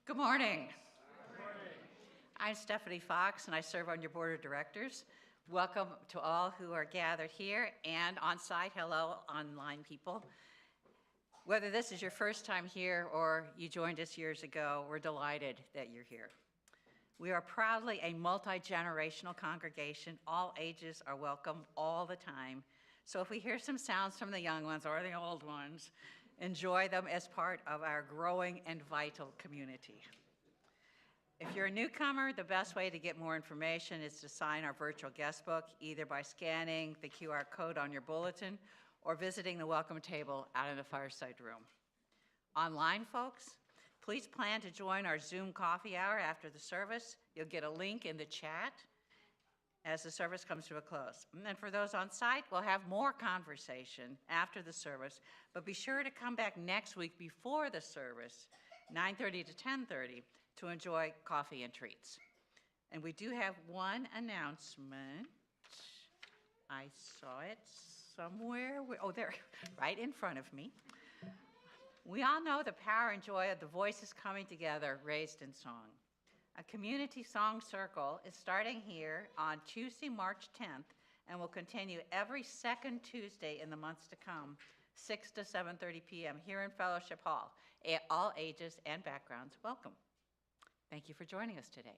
Good morning. I'm Stephanie Fox, and I serve on your board of directors. Welcome to all who are gathered here and on site. Hello, online people. Whether this is your first time here or you joined us years ago, we're delighted that you're here. We are proudly a multi-generational congregation. All ages are welcome all the time. So if we hear some sounds from the young ones or the old ones, enjoy them as part of our growing and vital community. If you're a newcomer, the best way to get more information is to sign our virtual guest book, either by scanning the QR code on your bulletin or visiting the welcome table out in the fireside room. Online folks, please plan to join our Zoom coffee hour after the service. You'll get a link in the chat as the service comes to a close. And then for those on site, we'll have more conversation after the service, but be sure to come back next week before the service, 9:30 to 10:30, to enjoy coffee and treats. And we do have one announcement. I saw it somewhere. Oh, there, right in front of me. We all know the power and joy of the voices coming together, raised in song. A community song circle is starting here on Tuesday, March 10th, and will continue every second Tuesday in the months to come, 6 to 7:30 p.m. here in Fellowship Hall. All ages and backgrounds, welcome. Thank you for joining us today.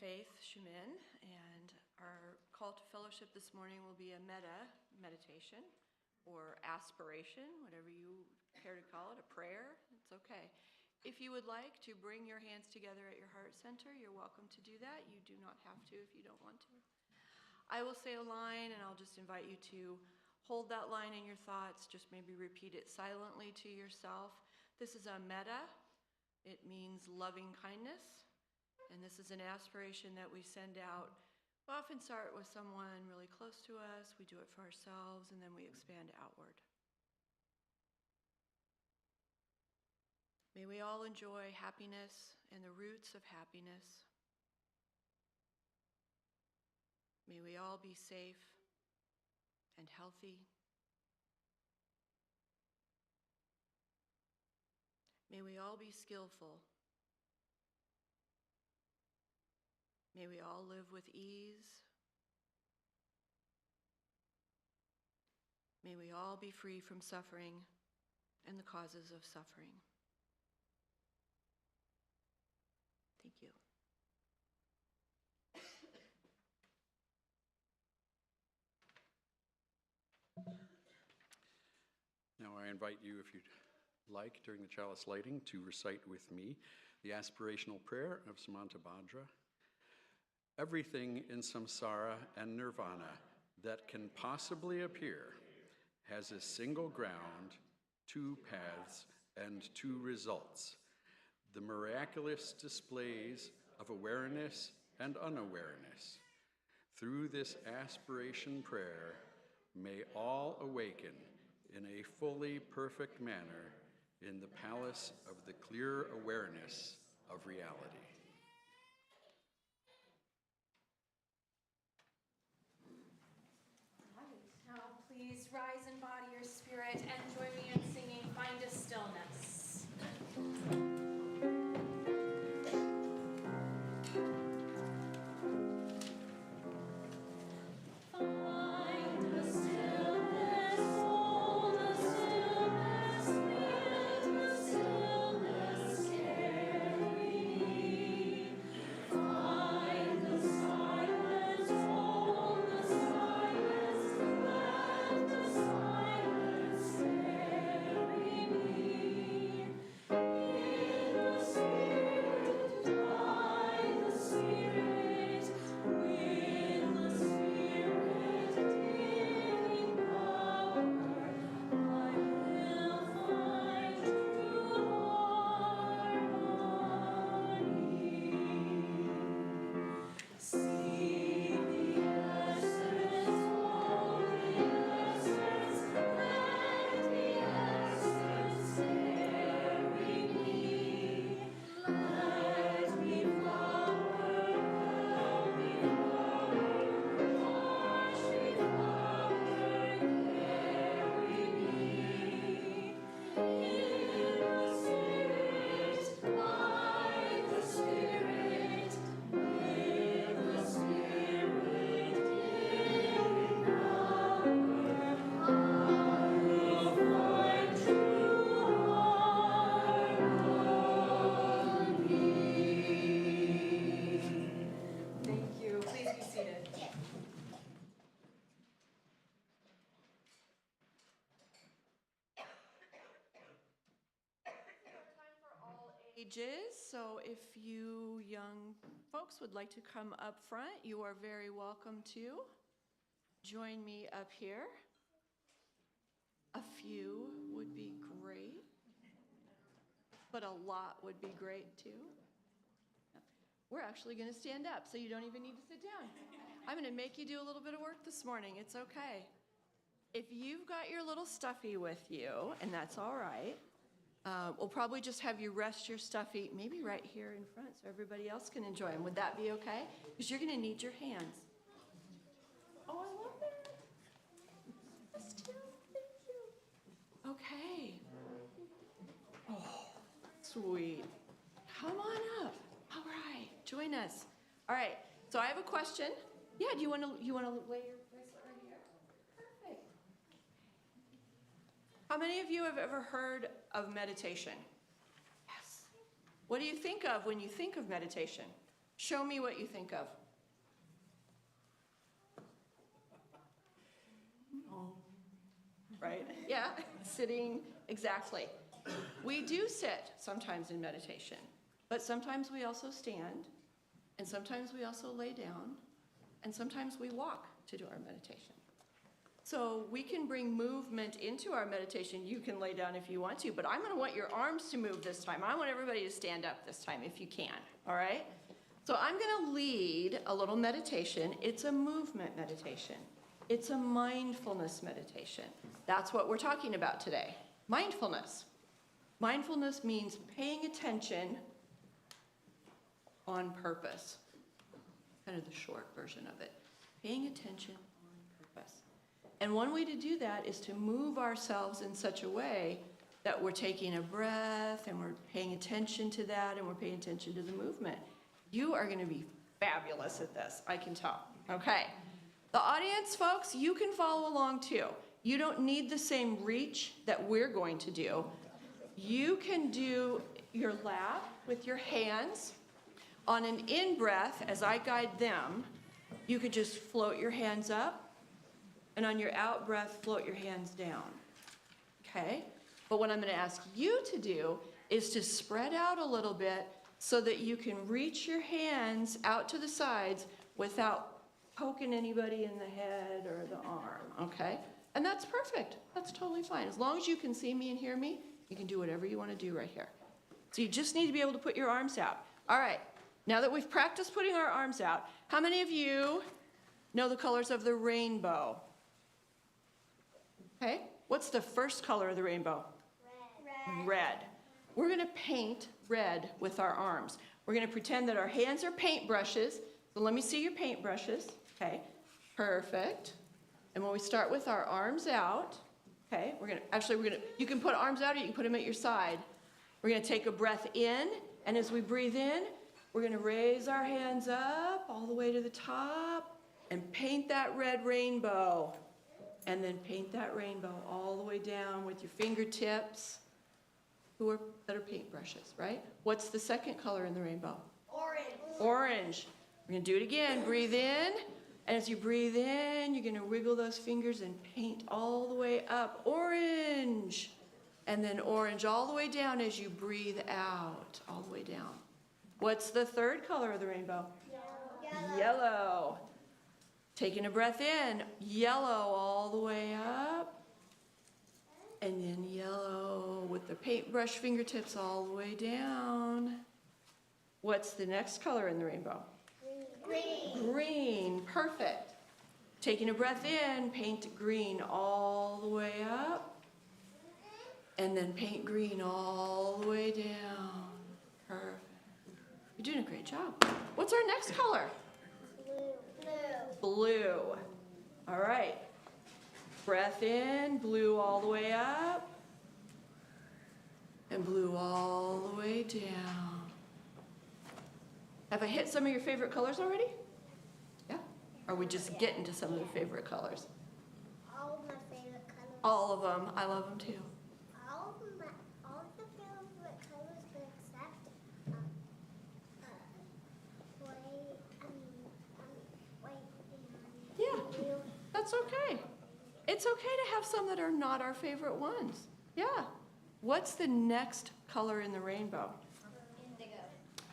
Faith Shumin, and our call to fellowship this morning will be a meditation or aspiration, whatever you care to call it, a prayer, it's okay. If you would like to bring your hands together at your heart center, you're welcome to do that. You do not have to if you don't want to. I will say a line and I'll just invite you to hold that line in your thoughts, just maybe repeat it silently to yourself. This is a metta. It means loving kindness. And this is an aspiration that we send out. We often start with someone really close to us, we do it for ourselves, and then we expand outward. May we all enjoy happiness and the roots of happiness. May we all be safe and healthy. May we all be skillful. May we all live with ease. May we all be free from suffering and the causes of suffering. Thank you. Now I invite you, if you'd like, during the chalice lighting, to recite with me the aspirational prayer of Samantabhadra. Everything in samsara and nirvana that can possibly appear has a single ground, two paths, and two results. The miraculous displays of awareness and unawareness. Through this aspiration prayer, may all awaken in a fully perfect manner in the palace of the clear awareness of reality. Now please rise in body or spirit and join me in singing Find a Stillness. So if you young folks would like to come up front, you are very welcome to. Join me up here. A few would be great, but a lot would be great too. We're actually going to stand up, so you don't even need to sit down. I'm going to make you do a little bit of work this morning. It's okay. If you've got your little stuffy with you, and that's all right, we'll probably just have you rest your stuffy maybe right here in front so everybody else can enjoy them. Would that be okay? Because you're going to need your hands. Oh, I love that. Still, thank you. Okay. Oh, sweet. Come on up. All right, join us. All right, so I have a question. Yeah, do you want to lay your bracelet right here? Perfect. How many of you have ever heard of meditation? Yes. What do you think of when you think of meditation? Show me what you think of. Right? Yeah, sitting, exactly. We do sit sometimes in meditation, but sometimes we also stand, and sometimes we also lay down, and sometimes we walk to do our meditation. So we can bring movement into our meditation. You can lay down if you want to, but I'm going to want your arms to move this time. I want everybody to stand up this time if you can, all right? So I'm going to lead a little meditation. It's a movement meditation. It's a mindfulness meditation. That's what we're talking about today. Mindfulness. Mindfulness means paying attention on purpose. Kind of the short version of it. Paying attention on purpose. And one way to do that is to move ourselves in such a way that we're taking a breath and we're paying attention to that and we're paying attention to the movement. You are going to be fabulous at this, I can tell. Okay. The audience, folks, you can follow along too. You don't need the same reach that we're going to do. You can do your lap with your hands. On an in-breath, as I guide them, you could just float your hands up, and on your out-breath, float your hands down. Okay? But what I'm going to ask you to do is to spread out a little bit so that you can reach your hands out to the sides without poking anybody in the head or the arm, okay? And that's perfect. That's totally fine. As long as you can see me and hear me, you can do whatever you want to do right here. So you just need to be able to put your arms out. All right. Now that we've practiced putting our arms out, how many of you know the colors of the rainbow? Okay. What's the first color of the rainbow? Red. Red. We're going to paint red with our arms. We're going to pretend that our hands are paintbrushes. So let me see your paintbrushes. Okay. Perfect. And when we start with our arms out, okay, you can put arms out or you can put them at your side. We're going to take a breath in, and as we breathe in, we're going to raise our hands up all the way to the top and paint that red rainbow. And then paint that rainbow all the way down with your fingertips that are paintbrushes, right? What's the second color in the rainbow? Orange. Orange. We're going to do it again. Breathe in. And as you breathe in, you're going to wiggle those fingers and paint all the way up. Orange. And then orange all the way down as you breathe out, all the way down. What's the third color of the rainbow? Yellow. Yellow. Taking a breath in, yellow all the way up. And then yellow with the paintbrush fingertips all the way down. What's the next color in the rainbow? Green. Green, perfect. Taking a breath in, paint green all the way up. And then paint green all the way down. Perfect. You're doing a great job. What's our next color? Blue. Blue. All right. Breath in, blue all the way up. And blue all the way down. Have I hit some of your favorite colors already? Yeah? Or are we just getting to some of the favorite colors? All of my favorite colors. All of them. I love them too. All of the favorite colors, but except white and Yeah, blue. that's okay. It's okay to have some that are not our favorite ones. Yeah. What's the next color in the rainbow? Indigo.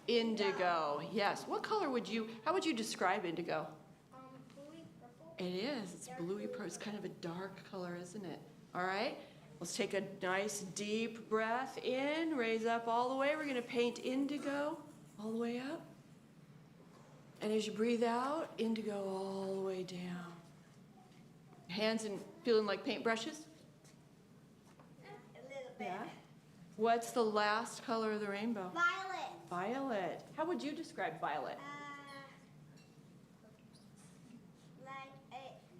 Indigo. Yes. How would you describe indigo? Bluey purple. It is. It's bluey purple. It's kind of a dark color, isn't it? All right. Let's take a nice deep breath in, raise up all the way. We're going to paint indigo all the way up. And as you breathe out, indigo all the way down. Hands and feeling like paintbrushes? A little bit. Yeah. What's the last color of the rainbow? Violet. Violet. How would you describe violet?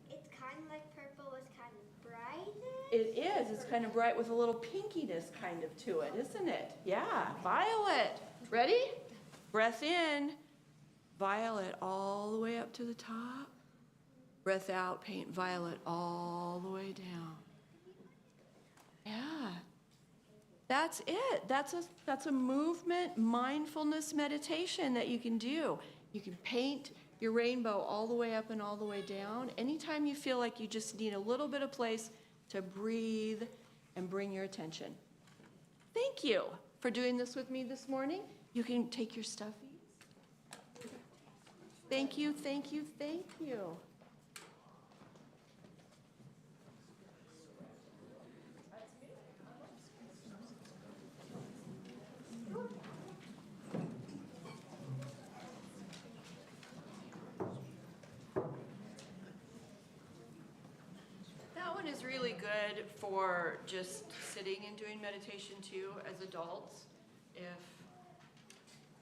It's kind of like purple. It's kind of bright. It is. It's kind of bright with a little pinkiness kind of to it, isn't it? Yeah. Violet. Ready? Breath in. Violet all the way up to the top. Breath out, paint violet all the way down. Yeah. That's it. That's a movement mindfulness meditation that you can do. You can paint your rainbow all the way up and all the way down. Anytime you feel like you just need a little bit of place to breathe and bring your attention. Thank you for doing this with me this morning. You can take your stuffies. Thank you, thank you, thank you. That one is really good for just sitting and doing meditation too as adults. If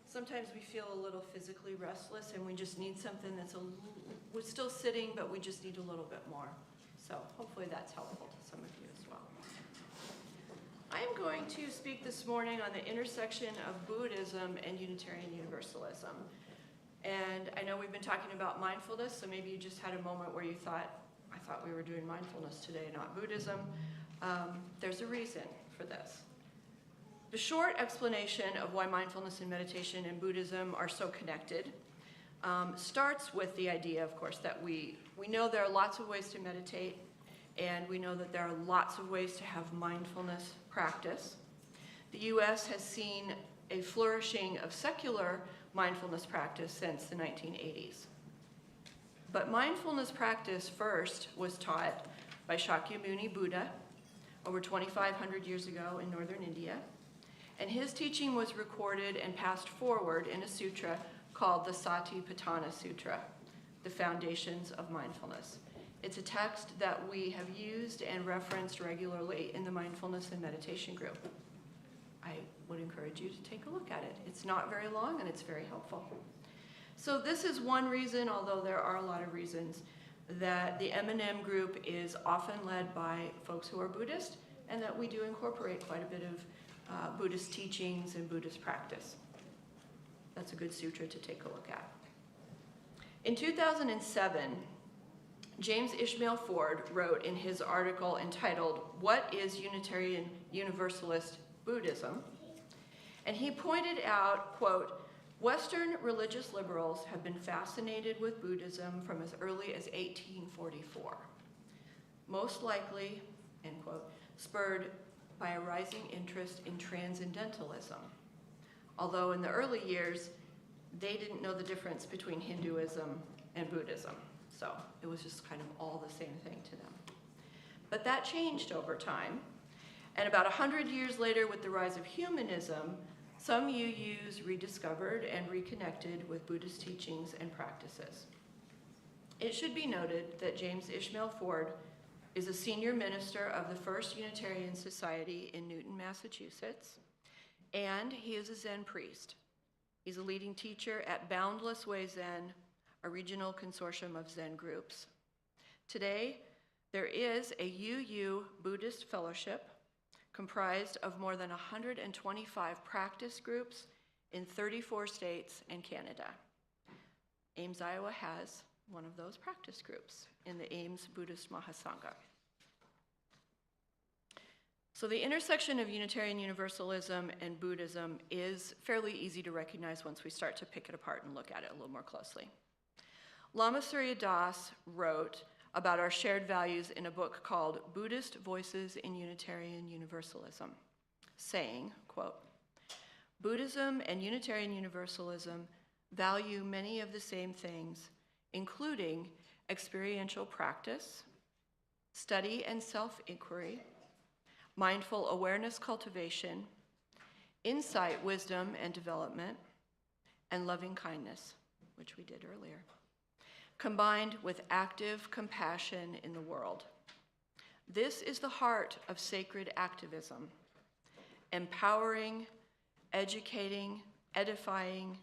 sometimes we feel a little physically restless and we just need something we're still sitting, but we just need a little bit more. So hopefully that's helpful to some of you as well. I'm going to speak this morning on the intersection of Buddhism and Unitarian Universalism. And I know we've been talking about mindfulness, so maybe you just had a moment where you thought, I thought we were doing mindfulness today, not Buddhism. There's a reason for this. The short explanation of why mindfulness and meditation and Buddhism are so connected starts with the idea, of course, that we know there are lots of ways to meditate, and we know that there are lots of ways to have mindfulness practice. The U.S. has seen a flourishing of secular mindfulness practice since the 1980s. But mindfulness practice first was taught by Shakyamuni Buddha over 2,500 years ago in northern India. And his teaching was recorded and passed forward in a sutra called the Satipatthana Sutra, the Foundations of Mindfulness. It's a text that we have used and referenced regularly in the mindfulness and meditation group. I would encourage you to take a look at it. It's not very long and it's very helpful. So this is one reason, although there are a lot of reasons, that the M&M group is often led by folks who are Buddhist, and that we do incorporate quite a bit of Buddhist teachings and Buddhist practice. That's a good sutra to take a look at. In 2007, James Ishmael Ford wrote in his article entitled, "What is Unitarian Universalist Buddhism?" And he pointed out, quote, "Western religious liberals have been fascinated with Buddhism from as early as 1844, most likely," end quote, "spurred by a rising interest in transcendentalism. Although in the early years, they didn't know the difference between Hinduism and Buddhism. So it was just kind of all the same thing to them. But that changed over time. And about 100 years later, with the rise of humanism, some UUs rediscovered and reconnected with Buddhist teachings and practices. It should be noted that James Ishmael Ford is a senior minister of the First Unitarian Society in Newton, Massachusetts, and he is a Zen priest. He's a leading teacher at Boundless Way Zen, a regional consortium of Zen groups. Today, there is a UU Buddhist fellowship comprised of more than 125 practice groups in 34 states and Canada. Ames, Iowa has one of those practice groups in the Ames Buddhist Mahasangha. So the intersection of Unitarian Universalism and Buddhism is fairly easy to recognize once we start to pick it apart and look at it a little more closely. Lama Surya Das wrote about our shared values in a book called Buddhist Voices in Unitarian Universalism, saying, quote, "Buddhism and Unitarian Universalism value many of the same things, including experiential practice, study and self-inquiry, mindful awareness cultivation, insight, wisdom, and development, and loving kindness," which we did earlier, combined with active compassion in the world. This is the heart of sacred activism, empowering, educating, edifying,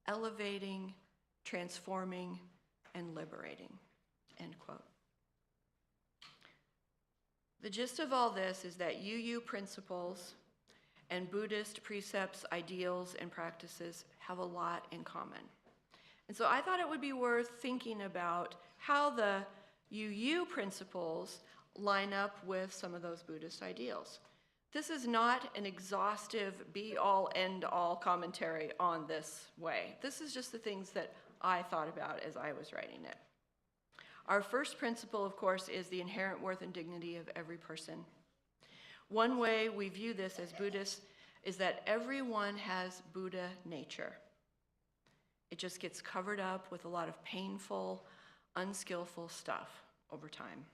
elevating, transforming, and liberating, end quote. The gist of all this is that UU principles and Buddhist precepts, ideals, and practices have a lot in common. And so I thought it would be worth thinking about how the UU principles line up with some of those Buddhist ideals. This is not an exhaustive be-all, end-all commentary on this way. This is just the things that I thought about as I was writing it. Our first principle, of course, is the inherent worth and dignity of every person. One way we view this as Buddhists is that everyone has Buddha nature. It just gets covered up with a lot of painful, unskillful stuff over time.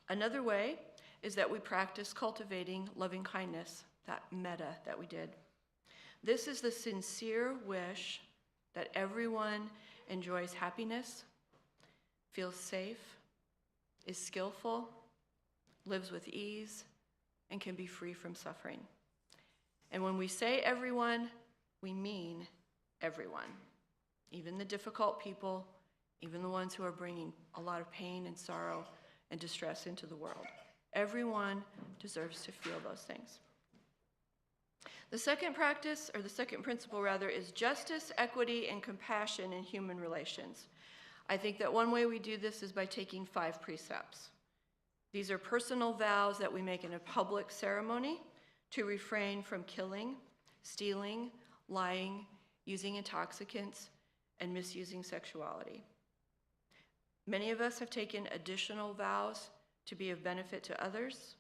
Another way is that we practice cultivating loving kindness, that metta that we did. This is the sincere wish that everyone enjoys happiness, feels safe, is skillful, lives with ease, and can be free from suffering. And when we say everyone, we mean everyone, even the difficult people, even the ones who are bringing a lot of pain and sorrow and distress into the world. Everyone deserves to feel those things. The second practice, or the second principle rather, is justice, equity, and compassion in human relations. I think that one way we do this is by taking 5 precepts. These are personal vows that we make in a public ceremony to refrain from killing, stealing, lying, using intoxicants, and misusing sexuality. Many of us have taken additional vows to be of benefit to others,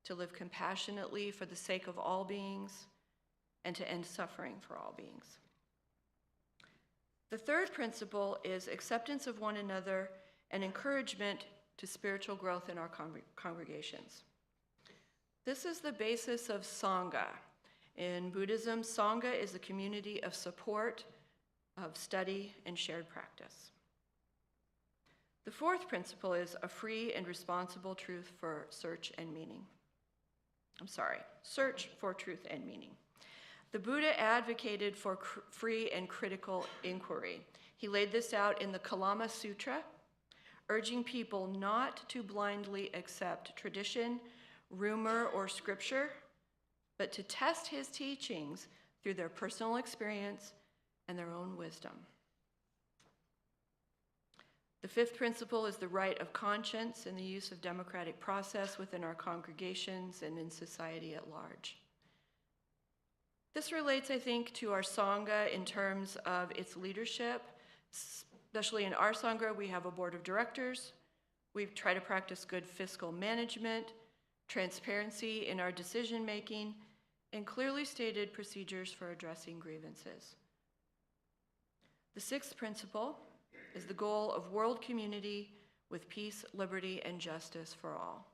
to live compassionately for the sake of all beings, and to end suffering for all beings. The third principle is acceptance of one another and encouragement to spiritual growth in our congregations. This is the basis of Sangha. In Buddhism, Sangha is a community of support, of study, and shared practice. The fourth principle is a free and responsible truth for search for truth and meaning. The Buddha advocated for free and critical inquiry. He laid this out in the Kalama Sutra, urging people not to blindly accept tradition, rumor, or scripture, but to test his teachings through their personal experience and their own wisdom. The fifth principle is the right of conscience and the use of democratic process within our congregations and in society at large. This relates, I think, to our Sangha in terms of its leadership. Especially in our Sangha, we have a board of directors. We try to practice good fiscal management, transparency in our decision-making, and clearly stated procedures for addressing grievances. The sixth principle is the goal of world community with peace, liberty, and justice for all.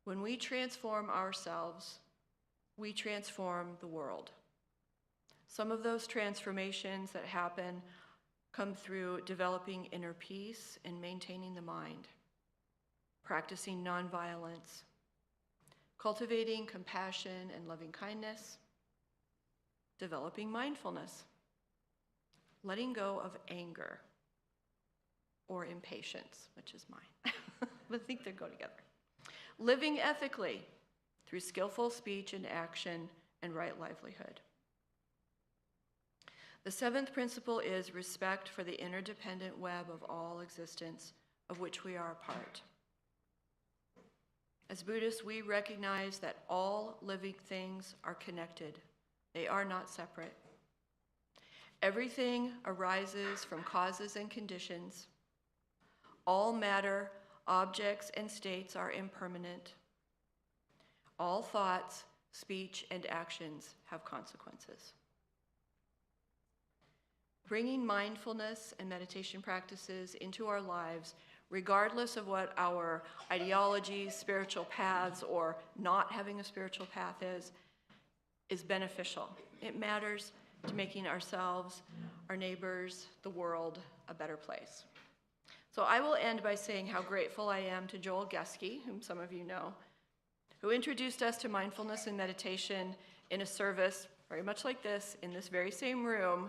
When we transform ourselves, we transform the world. Some of those transformations that happen come through developing inner peace and maintaining the mind, practicing nonviolence, cultivating compassion and loving kindness, developing mindfulness, letting go of anger or impatience, which is mine. I think they go together. Living ethically through skillful speech and action and right livelihood. The seventh principle is respect for the interdependent web of all existence, of which we are a part. As Buddhists, we recognize that all living things are connected. They are not separate. Everything arises from causes and conditions. All matter, objects, and states are impermanent. All thoughts, speech, and actions have consequences. Bringing mindfulness and meditation practices into our lives, regardless of what our ideologies, spiritual paths, or not having a spiritual path is beneficial. It matters to making ourselves, our neighbors, the world a better place. So I will end by saying how grateful I am to Joel Geske, whom some of you know, who introduced us to mindfulness and meditation in a service very much like this, in this very same room,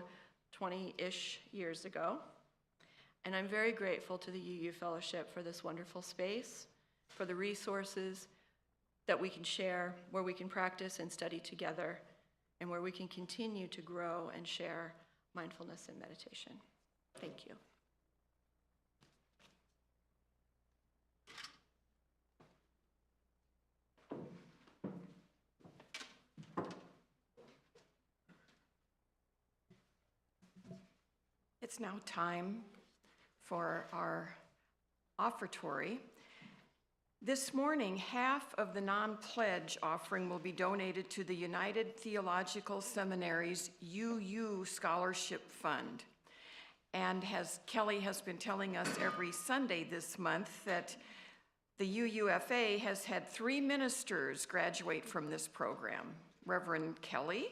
20-ish years ago. And I'm very grateful to the UU Fellowship for this wonderful space, for the resources that we can share, where we can practice and study together, and where we can continue to grow and share mindfulness and meditation. Thank you. It's now time for our offertory. This morning, half of the non-pledge offering will be donated to the United Theological Seminary's UU Scholarship Fund. And as Kelly has been telling us every Sunday this month, that the UUFA has had 3 ministers graduate from this program: Reverend Kelly,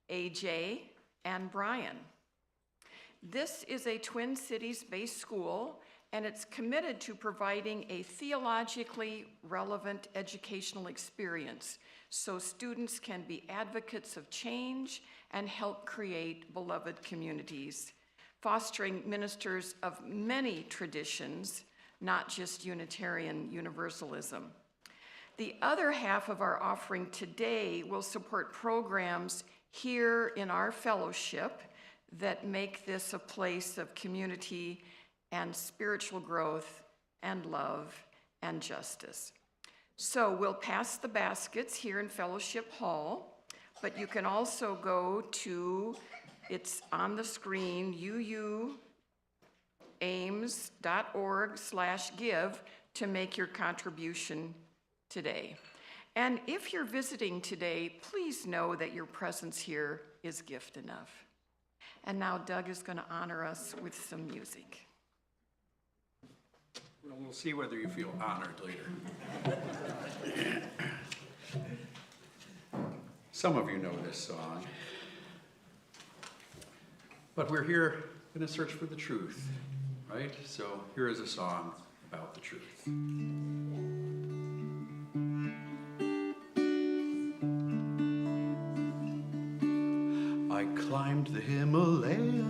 AJ, and Brian. This is a Twin Cities-based school, and it's committed to providing a theologically relevant educational experience so students can be advocates of change and help create beloved communities, fostering ministers of many traditions, not just Unitarian Universalism. The other half of our offering today will support programs here in our fellowship that make this a place of community and spiritual growth and love and justice. So we'll pass the baskets here in Fellowship Hall, but you can also go to, it's on the screen, uuames.org/give to make your contribution today. And if you're visiting today, please know that your presence here is gift enough. And now Doug is going to honor us with some music. Well, we'll see whether you feel honored later. Some of you know this song. But we're here in a search for the truth, right? So here is a song about the truth. I climbed the Himalayas.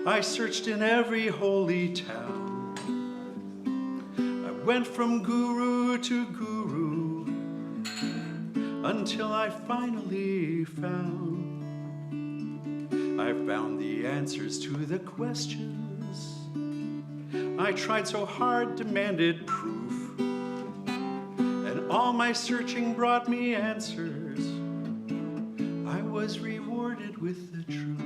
I searched in every holy town. I went from guru to guru until I finally found. I found the answers to the questions I tried so hard, demanded proof, and all my searching brought me answers. I was rewarded with the truth.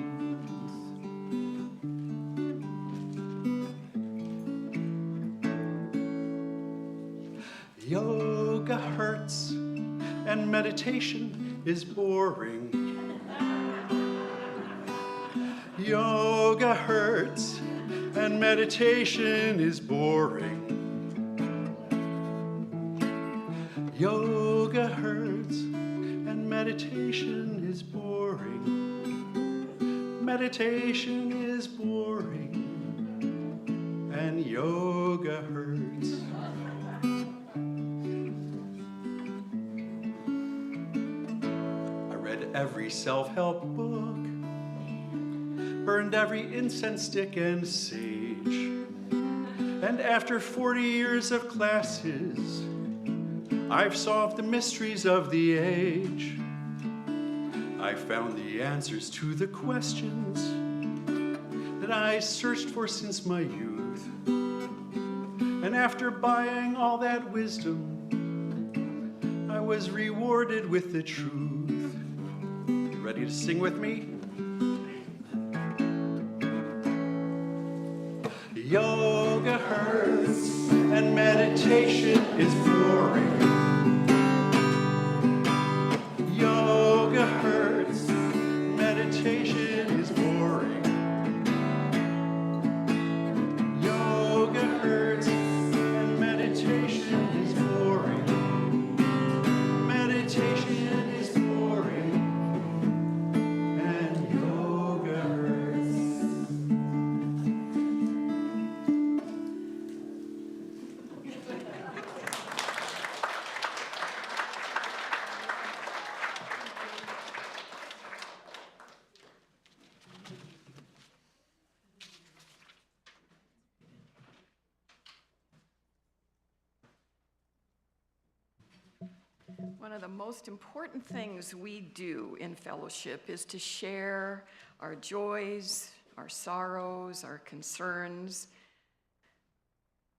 Yoga hurts and meditation is boring. Yoga hurts and meditation is boring. Yoga hurts and meditation is boring. Meditation is boring and yoga hurts. I read every self-help book, burned every incense stick and sage, and after 40 years of classes, I've solved the mysteries of the age. I found the answers to the questions that I searched for since my youth. And after buying all that wisdom, I was rewarded with the truth. You ready to sing with me? Yoga hurts and meditation is boring. Yoga hurts, meditation is boring. Yoga hurts and meditation is boring. Meditation is boring and yoga hurts. One of the most important things we do in fellowship is to share our joys, our sorrows, our concerns.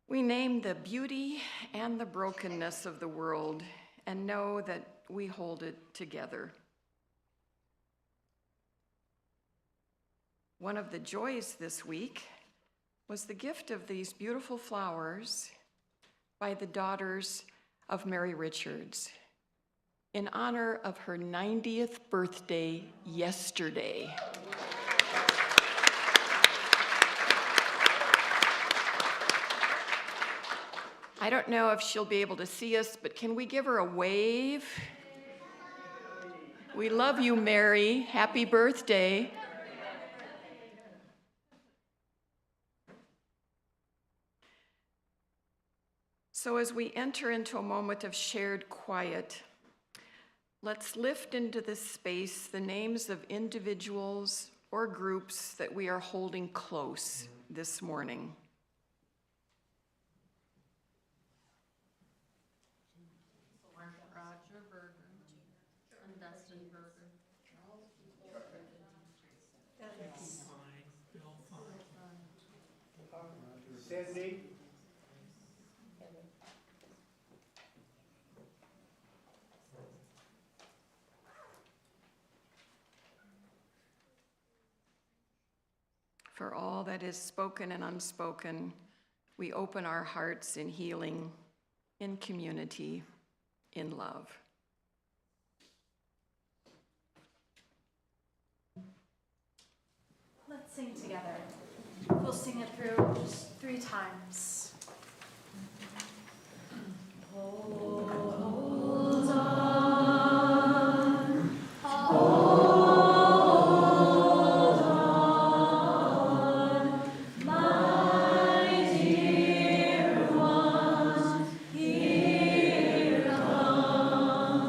We name the beauty and the brokenness of the world and know that we hold it together. One of the joys this week was the gift of these beautiful flowers by the daughters of Mary Richards in honor of her 90th birthday yesterday. I don't know if she'll be able to see us, but can we give her a wave? We love you, Mary. Happy birthday. So as we enter into a moment of shared quiet, let's lift into this space the names of individuals or groups that we are holding close this morning. Roger Berger and Dustin Berger. Cindy? For all that is spoken and unspoken, we open our hearts in healing, in community, in love. Let's sing together. We'll sing it through just 3 times. Hold on. Hold on, my dear one. Here comes the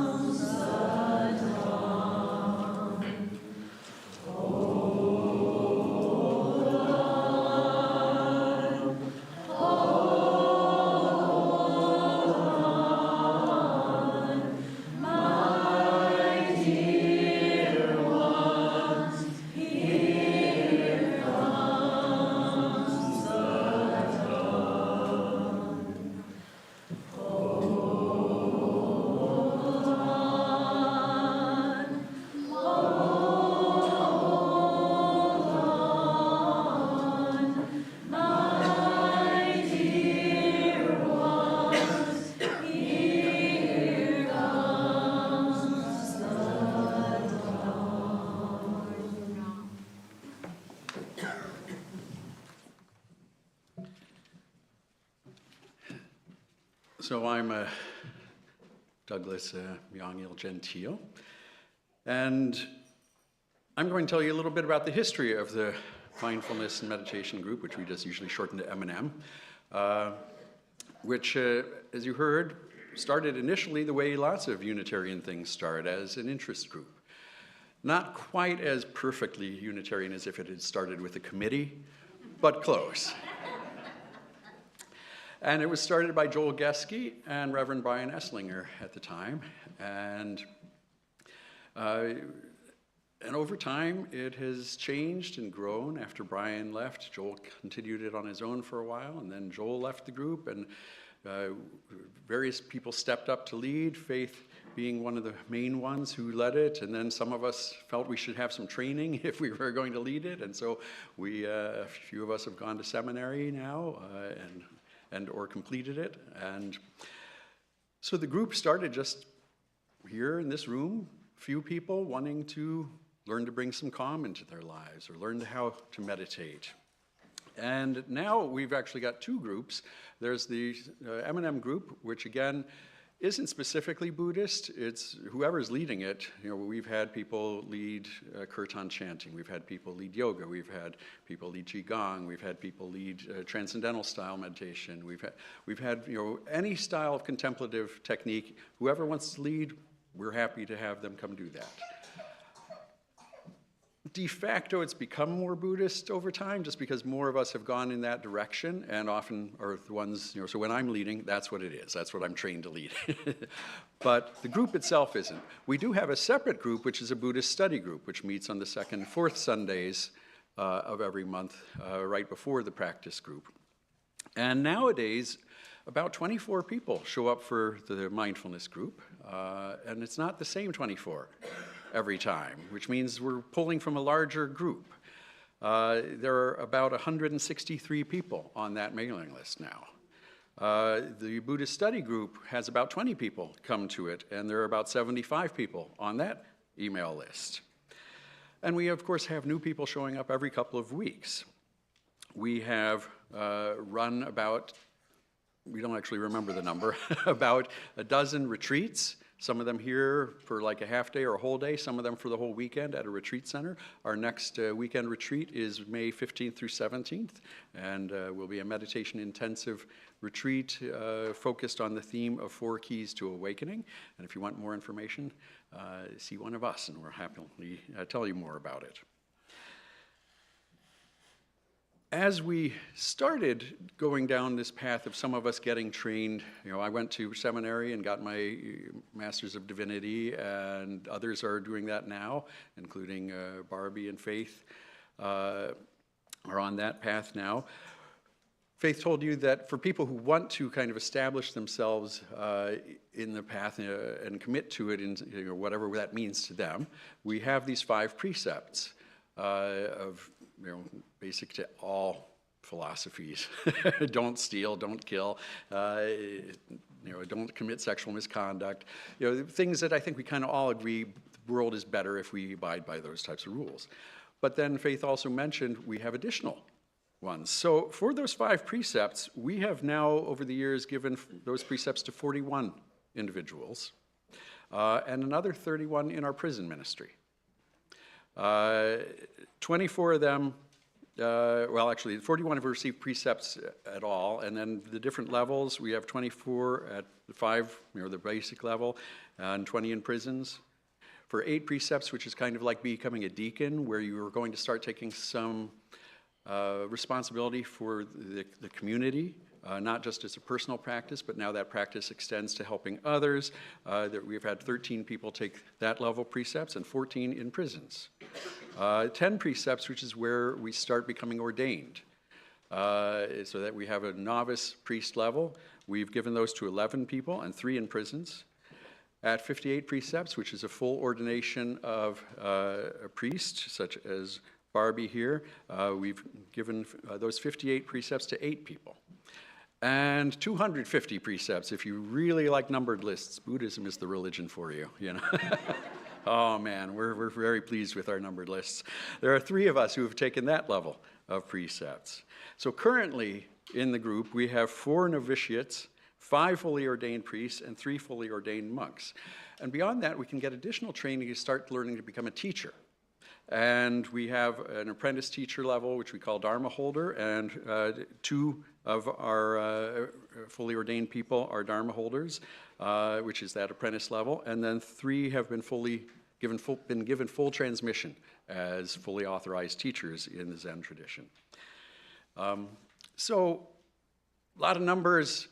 dawn. So I'm Douglas Myongil Gentile, and I'm going to tell you a little bit about the history of the Mindfulness and Meditation group, which we just usually shorten to M&M, which, as you heard, started initially the way lots of Unitarian things start, as an interest group. Not quite as perfectly Unitarian as if it had started with a committee, but close. And it was started by Joel Geske and Reverend Brian Esslinger at the time. And over time, it has changed and grown. After Brian left, Joel continued it on his own for a while, and then Joel left the group, and various people stepped up to lead, Faith being one of the main ones who led it, and then some of us felt we should have some training if we were going to lead it, and so a few of us have gone to seminary now, or completed it. And so the group started just here in this room, a few people wanting to learn to bring some calm into their lives or learn how to meditate. And now we've actually got 2 groups. There's the M&M group, which again isn't specifically Buddhist. It's whoever's leading it. You know, we've had people lead kirtan chanting. We've had people lead yoga. We've had people lead qigong. We've had people lead transcendental style meditation. We've had any style of contemplative technique. Whoever wants to lead, we're happy to have them come do that. De facto, it's become more Buddhist over time, just because more of us have gone in that direction, and often are the ones, so when I'm leading, that's what it is. That's what I'm trained to lead. But the group itself isn't. We do have a separate group, which is a Buddhist study group, which meets on the 2nd and 4th Sundays of every month, right before the practice group. And nowadays, about 24 people show up for the mindfulness group, and it's not the same 24 every time, which means we're pulling from a larger group. There are about 163 people on that mailing list now. The Buddhist study group has about 20 people come to it, and there are about 75 people on that email list. And we, of course, have new people showing up every couple of weeks. We have run about, we don't actually remember the number, about a dozen retreats, some of them here for like a half day or a whole day, some of them for the whole weekend at a retreat center. Our next weekend retreat is May 15th through 17th, and will be a meditation intensive retreat focused on the theme of 4 keys to awakening. And if you want more information, see one of us, and we'll happily tell you more about it. As we started going down this path of some of us getting trained, I went to seminary and got my Master's of Divinity, and others are doing that now, including Barbie and Faith are on that path now. Faith told you that for people who want to kind of establish themselves in the path and commit to it in whatever that means to them, we have these 5 precepts of basic to all philosophies. Don't steal, don't kill, don't commit sexual misconduct. Things that I think we kind of all agree the world is better if we abide by those types of rules. But then Faith also mentioned we have additional ones. So for those 5 precepts, we have now over the years given those precepts to 41 individuals and another 31 in our prison ministry. 24 of them, well, actually, 41 have received precepts at all, and then the different levels, we have 24 at the 5, the basic level, and 20 in prisons. For 8 precepts, which is kind of like becoming a deacon, where you are going to start taking some responsibility for the community, not just as a personal practice, but now that practice extends to helping others. We've had 13 people take that level precepts and 14 in prisons. 10 precepts, which is where we start becoming ordained, so that we have a novice priest level. We've given those to 11 people and 3 in prisons. At 58 precepts, which is a full ordination of a priest, such as Barbie here, we've given those 58 precepts to 8 people. And 250 precepts, if you really like numbered lists, Buddhism is the religion for you, Oh man, we're very pleased with our numbered lists. There are 3 of us who have taken that level of precepts. So currently in the group, we have 4 novitiates, 5 fully ordained priests, and 3 fully ordained monks. And beyond that, we can get additional training to start learning to become a teacher. And we have an apprentice teacher level, which we call Dharma holder, and 2 of our fully ordained people are Dharma holders, which is that apprentice level, and then 3 have been given full transmission as fully authorized teachers in the Zen tradition. So a lot of numbers.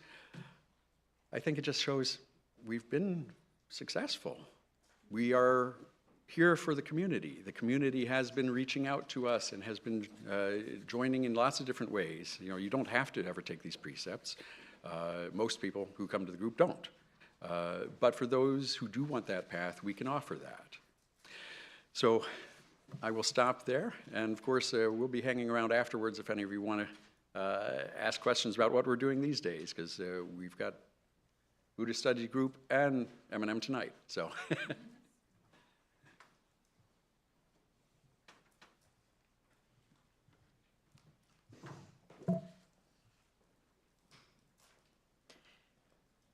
I think it just shows we've been successful. We are here for the community. The community has been reaching out to us and has been joining in lots of different ways. You don't have to ever take these precepts. Most people who come to the group don't. But for those who do want that path, we can offer that. So I will stop there. And of course, we'll be hanging around afterwards if any of you want to ask questions about what we're doing these days, because we've got Buddhist Study Group and M&M tonight. So.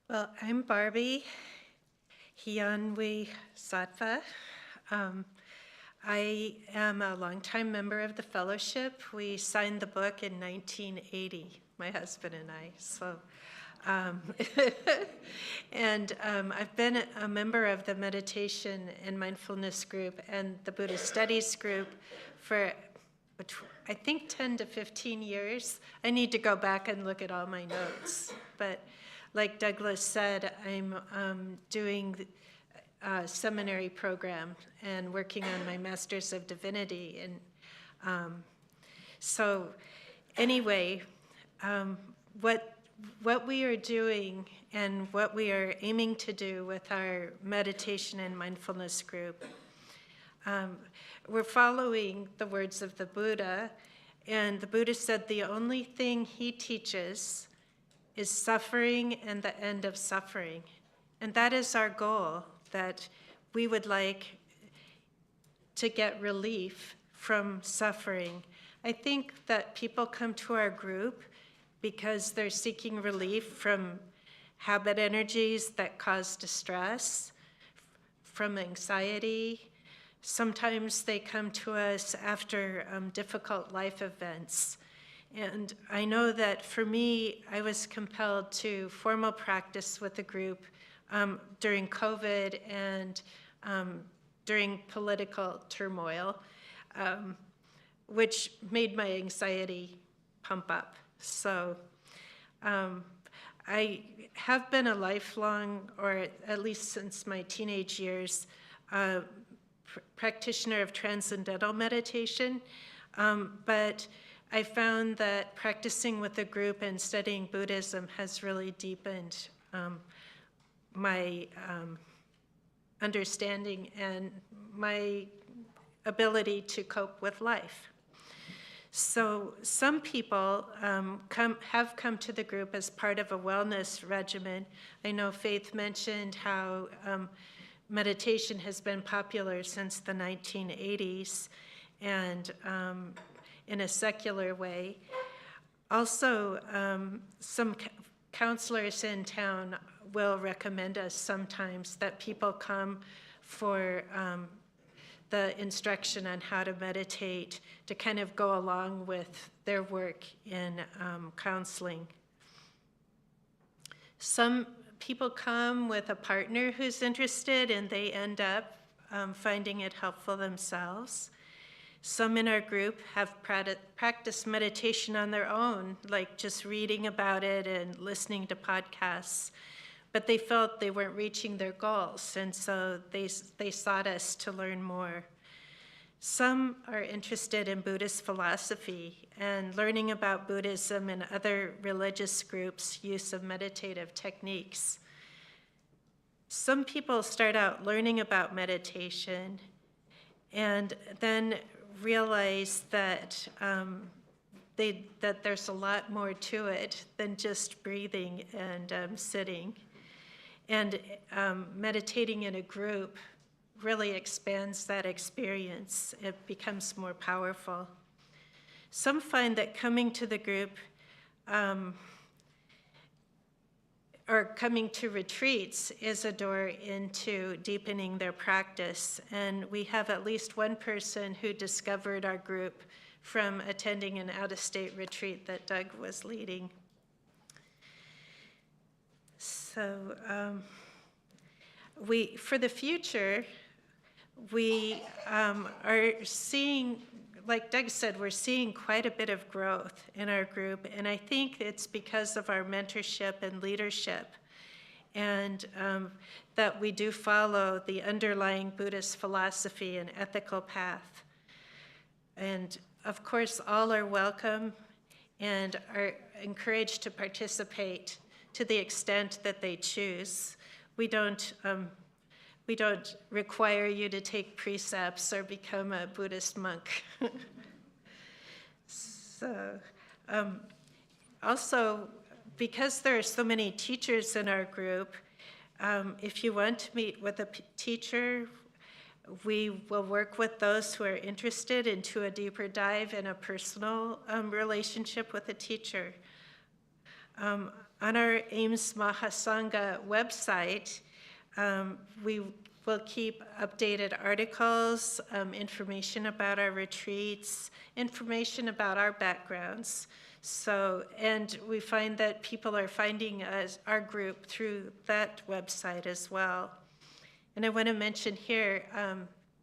Well, I'm Barbie Hyunwee Sattva. I am a longtime member of the fellowship. We signed the book in 1980, my husband and I. So, I've been a member of the meditation and mindfulness group and the Buddhist studies group for, I think, 10 to 15 years. I need to go back and look at all my notes, but like Douglas said, I'm doing a seminary program and working on my Master's of Divinity. And so anyway, what we are doing and what we are aiming to do with our meditation and mindfulness group we're following the words of the Buddha, and the Buddha said the only thing he teaches is suffering and the end of suffering. And that is our goal, that we would like to get relief from suffering. I think that people come to our group because they're seeking relief from habit energies that cause distress, from anxiety. Sometimes they come to us after difficult life events. And I know that for me, I was compelled to formal practice with the group during COVID and during political turmoil, which made my anxiety pump up. So I have been a lifelong, or at least since my teenage years, practitioner of transcendental meditation, but I found that practicing with a group and studying Buddhism has really deepened my understanding and my ability to cope with life. So some people have come to the group as part of a wellness regimen. I know Faith mentioned how meditation has been popular since the 1980s and in a secular way. Also, some counselors in town will recommend us sometimes that people come for the instruction on how to meditate to kind of go along with their work in counseling. Some people come with a partner who's interested and they end up finding it helpful themselves. Some in our group have practiced meditation on their own, like just reading about it and listening to podcasts, but they felt they weren't reaching their goals, and so they sought us to learn more. Some are interested in Buddhist philosophy and learning about Buddhism and other religious groups' use of meditative techniques. Some people start out learning about meditation and then realize that that there's a lot more to it than just breathing and sitting. And meditating in a group really expands that experience. It becomes more powerful. Some find that coming to the group or coming to retreats is a door into deepening their practice. And we have at least one person who discovered our group from attending an out-of-state retreat that Doug was leading. So for the future, we are seeing, like Doug said, we're seeing quite a bit of growth in our group, and I think it's because of our mentorship and leadership, and that we do follow the underlying Buddhist philosophy and ethical path. And of course, all are welcome and are encouraged to participate to the extent that they choose. We don't require you to take precepts or become a Buddhist monk. So, also, because there are so many teachers in our group, if you want to meet with a teacher, we will work with those who are interested into a deeper dive in a personal relationship with a teacher. On our Ames Mahasangha website, we will keep updated articles, information about our retreats, information about our backgrounds. So, and we find that people are finding our group through that website as well. And I want to mention here,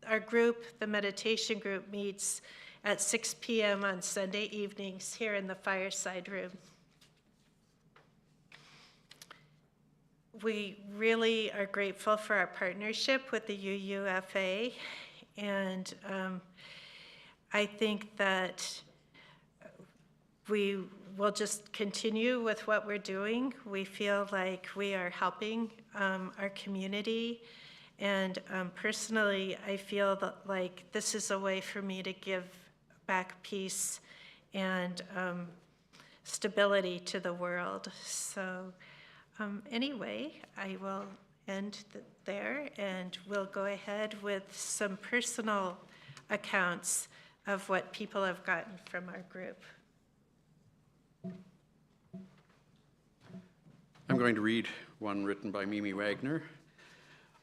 our group, the meditation group, meets at 6 p.m. on Sunday evenings here in the fireside room. We really are grateful for our partnership with the UUFA, and I think that we will just continue with what we're doing. We feel like we are helping our community And personally, I feel that like this is a way for me to give back peace and stability to the world. So anyway, I will end there, and we'll go ahead with some personal accounts of what people have gotten from our group. I'm going to read one written by Mimi Wagner.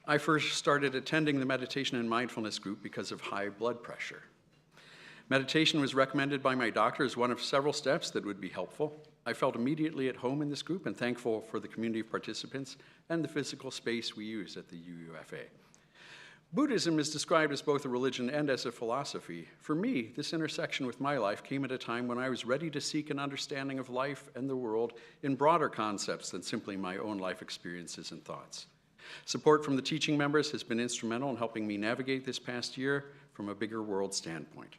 I first started attending the meditation and mindfulness group because of high blood pressure. Meditation was recommended by my doctor as one of several steps that would be helpful. I felt immediately at home in this group and thankful for the community of participants and the physical space we use at the UUFA. Buddhism is described as both a religion and as a philosophy. For me, this intersection with my life came at a time when I was ready to seek an understanding of life and the world in broader concepts than simply my own life experiences and thoughts. Support from the teaching members has been instrumental in helping me navigate this past year from a bigger world standpoint.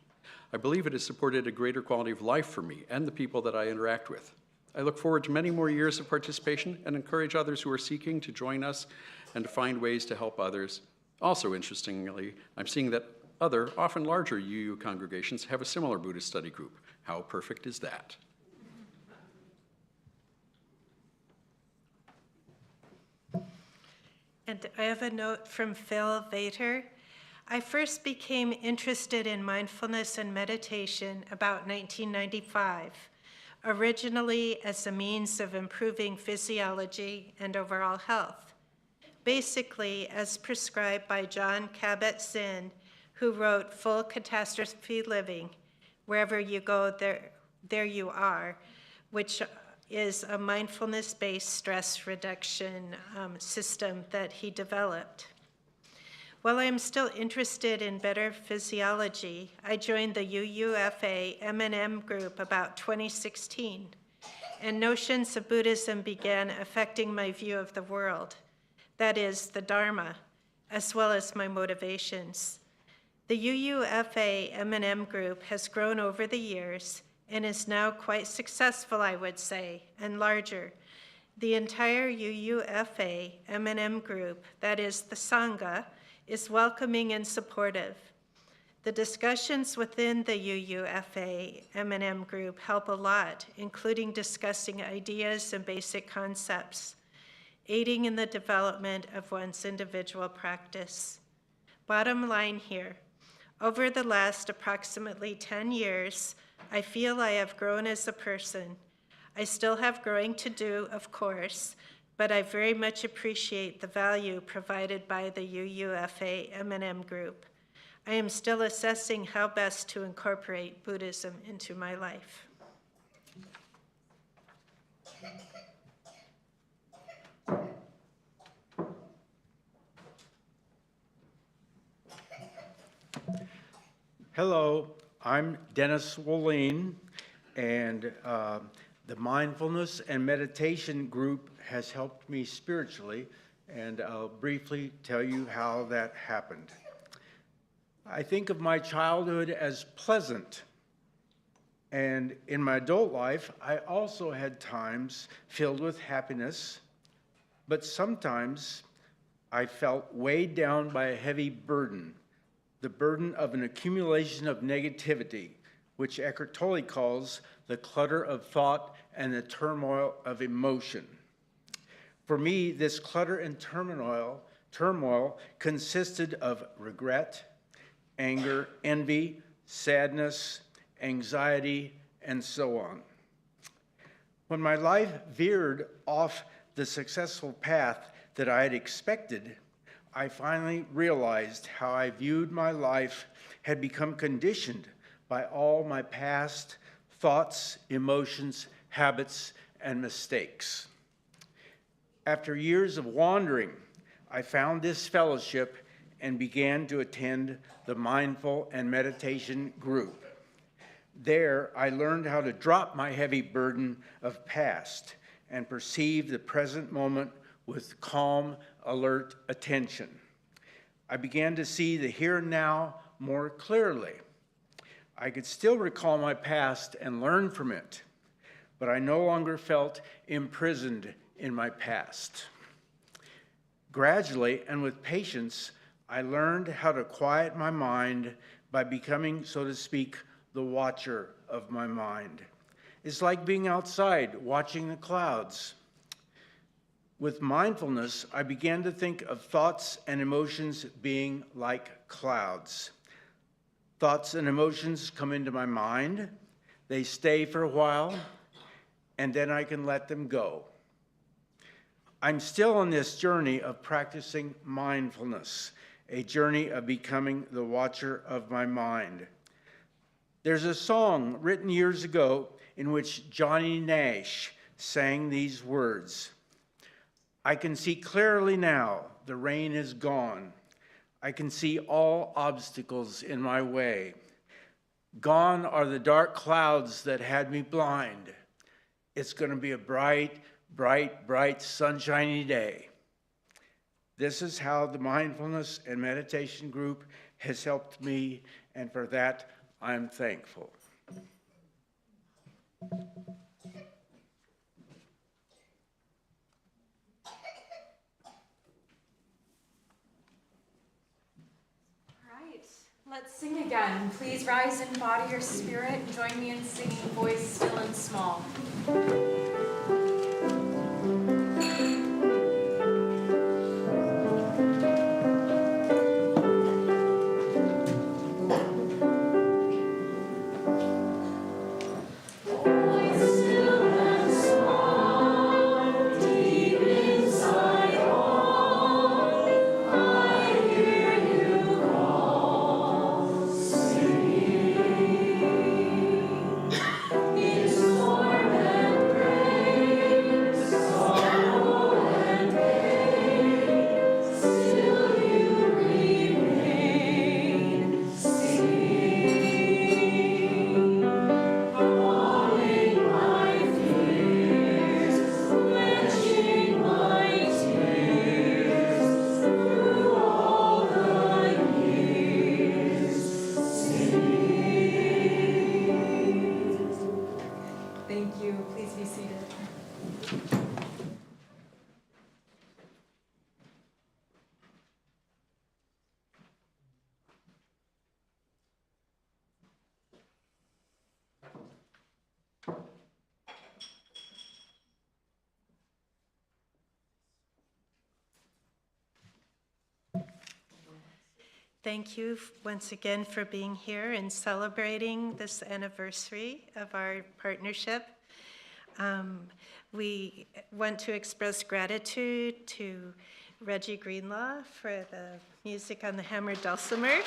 I believe it has supported a greater quality of life for me and the people that I interact with. I look forward to many more years of participation and encourage others who are seeking to join us and to find ways to help others. Also, interestingly, I'm seeing that other, often larger UU congregations have a similar Buddhist study group. How perfect is that? And I have a note from Phil Vater. I first became interested in mindfulness and meditation about 1995, originally as a means of improving physiology and overall health. Basically, as prescribed by John Kabat-Zinn, who wrote Full Catastrophe Living, Wherever You Go, There You Are, which is a mindfulness-based stress reduction system that he developed. While I am still interested in better physiology, I joined the UUFA M&M group about 2016, and notions of Buddhism began affecting my view of the world. That is, the Dharma, as well as my motivations. The UUFA M&M group has grown over the years and is now quite successful, I would say, and larger. The entire UUFA M&M group, that is the Sangha, is welcoming and supportive. The discussions within the UUFA M&M group help a lot, including discussing ideas and basic concepts, aiding in the development of one's individual practice. Bottom line here, over the last approximately 10 years, I feel I have grown as a person. I still have growing to do, of course, but I very much appreciate the value provided by the UUFA M&M group. I am still assessing how best to incorporate Buddhism into my life. Hello, I'm Dennis Wolleen, and the Mindfulness and Meditation group has helped me spiritually, and I'll briefly tell you how that happened. I think of my childhood as pleasant, and in my adult life, I also had times filled with happiness, but sometimes I felt weighed down by a heavy burden, the burden of an accumulation of negativity, which Eckhart Tolle calls the clutter of thought and the turmoil of emotion. For me, this clutter and turmoil consisted of regret, anger, envy, sadness, anxiety, and so on. When my life veered off the successful path that I had expected, I finally realized how I viewed my life had become conditioned by all my past thoughts, emotions, habits, and mistakes. After years of wandering, I found this fellowship and began to attend the Mindful and Meditation group. There, I learned how to drop my heavy burden of past and perceive the present moment with calm, alert attention. I began to see the here and now more clearly. I could still recall my past and learn from it, but I no longer felt imprisoned in my past. Gradually and with patience, I learned how to quiet my mind by becoming, so to speak, the watcher of my mind. It's like being outside watching the clouds. With mindfulness, I began to think of thoughts and emotions being like clouds. Thoughts and emotions come into my mind, they stay for a while, and then I can let them go. I'm still on this journey of practicing mindfulness, a journey of becoming the watcher of my mind. There's a song written years ago in which Johnny Nash sang these words. I can see clearly now, the rain is gone. I can see all obstacles in my way. Gone are the dark clouds that had me blind. It's going to be a bright, bright, bright, sunshiny day. This is how the Mindfulness and Meditation group has helped me, and for that, I'm thankful. Let's sing again. Please rise in body or spirit. Join me in singing Voice Still and Small. Thank you once again for being here and celebrating this anniversary of our partnership. We want to express gratitude to Reggie Greenlaw for the music on the hammered dulcimer.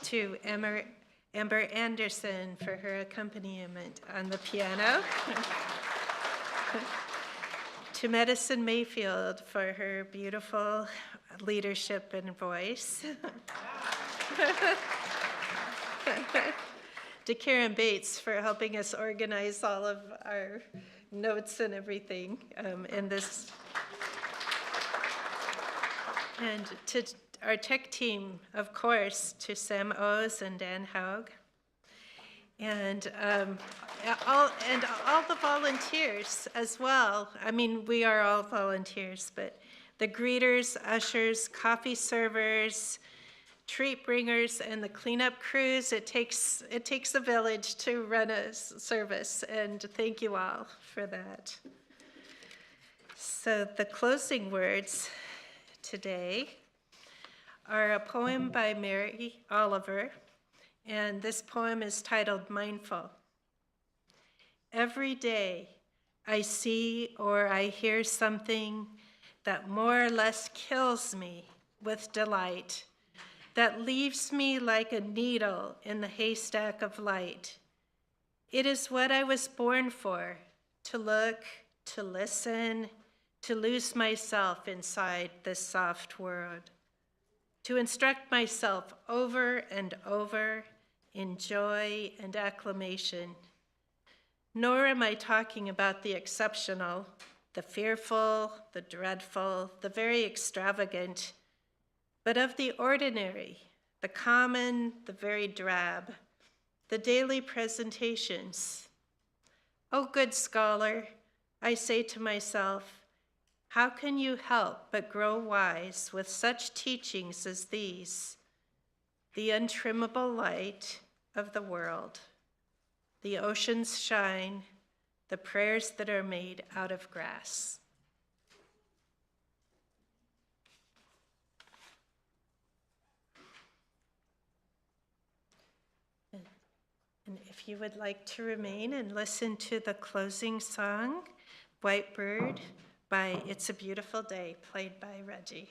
To Amber Anderson for her accompaniment on the piano. To Madison Mayfield for her beautiful leadership and voice. To Karen Bates for helping us organize all of our notes and everything in this. And to our tech team, of course, to Sam Oz and Dan Haug. And all the volunteers as well. I mean, we are all volunteers, but the greeters, ushers, coffee servers, treat bringers, and the cleanup crews. It takes a village to run a service, and thank you all for that. So the closing words today are a poem by Mary Oliver. And this poem is titled Mindful. Every day I see or I hear something that more or less kills me with delight, that leaves me like a needle in the haystack of light. It is what I was born for, to look, to listen, to lose myself inside this soft world, to instruct myself over and over in joy and acclamation. Nor am I talking about the exceptional, the fearful, the dreadful, the very extravagant, but of the ordinary, the common, the very drab, the daily presentations. O good scholar, I say to myself, how can you help but grow wise with such teachings as these? The untrimmable light of the world, the oceans shine, the prayers that are made out of grass. And if you would like to remain and listen to the closing song, White Bird by It's a Beautiful Day, played by Reggie.